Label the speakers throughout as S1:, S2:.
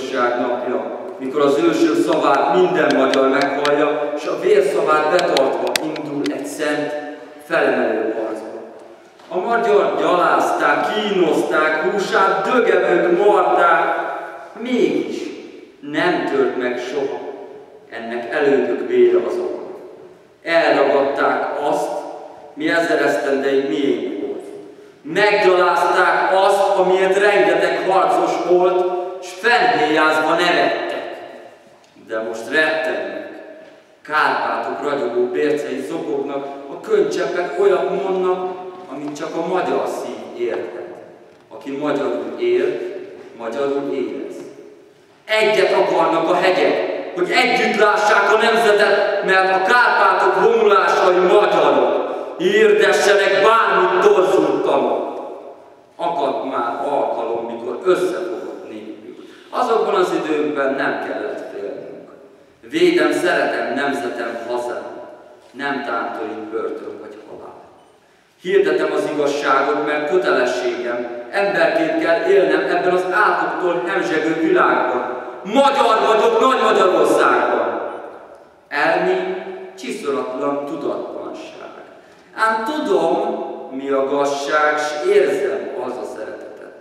S1: igazság napja, mikor az ősök szavát minden magyar meghallja, és a vérszavát betartva indul egy szent, felemelő harcba. A magyar gyalázták, kínozták, húsát dögevők marták, mégis nem tört meg soha ennek elődök vére az oka. Elragadták azt, mi 1000 esztendeig miénk volt. Meggyalázták azt, amiért rengeteg harcos volt, s fennhéjázva nevettek. De most rettegnek. Kárpátok ragyogó bércei zokognak, a könycseppek olyat mondnak, amit csak a magyar szív érthet. Aki magyarul él, magyarul érez. Egyet akarnak a hegyek, hogy együtt lássák a nemzetet, mert a Kárpátok vonulásai magyarok. Hirdessenek bármit torzultanak. Akadt már alkalom, mikor összefogott népünk. Azokban az időkben nem kellett félnünk. Védem, szeretem nemzetem, hazám. Nem tántorít börtön vagy halál. Hirdetem az igazságot, mert kötelességem. Emberként kell élnem ebben az átoktól hemzsegő világban. Magyar vagyok Nagy Magyarországban. Elmi csiszolatlan tudatlanság. Ám tudom, mi a gazság, s érzem az a szeretetet.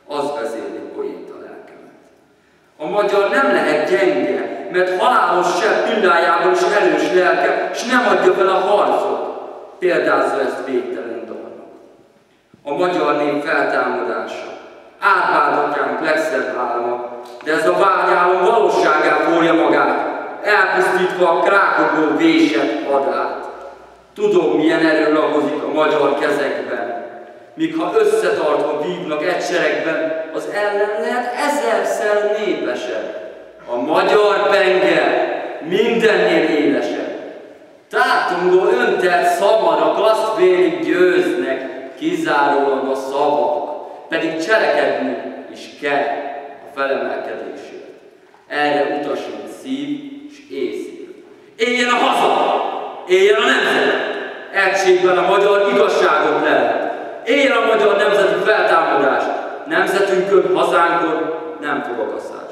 S1: Az vezérli poéta lelkemet. A magyar nem lehet gyenge, mert halálos seb pillájában is erős lelke, s nem adja fel a harcot. Példázza ezt végtelen dalnak. A magyar nép feltámadása. Árpád legszebb álma, de ez a vágyálom valóságá forja magát, elpusztítva a krákogó vésett hadát. Tudom, milyen erő lagozik a magyar kezekben, míg ha összetartva vívnak egy seregben, az ellen lehet 1000-szer népesebb. A magyar penge mindennél élesebb. Tátongó öntelt szavarak azt vélik győznek, kizárólag a szavak, pedig cselekedni is kell a felemelkedésért. Erre utasít szív és észél. Éljen a haza! Éljen a nemzet! Egységben a magyar igazságot lehet. Éljen a magyar nemzeti feltámadás! Nemzetünkön, hazánkon nem fog akasztás.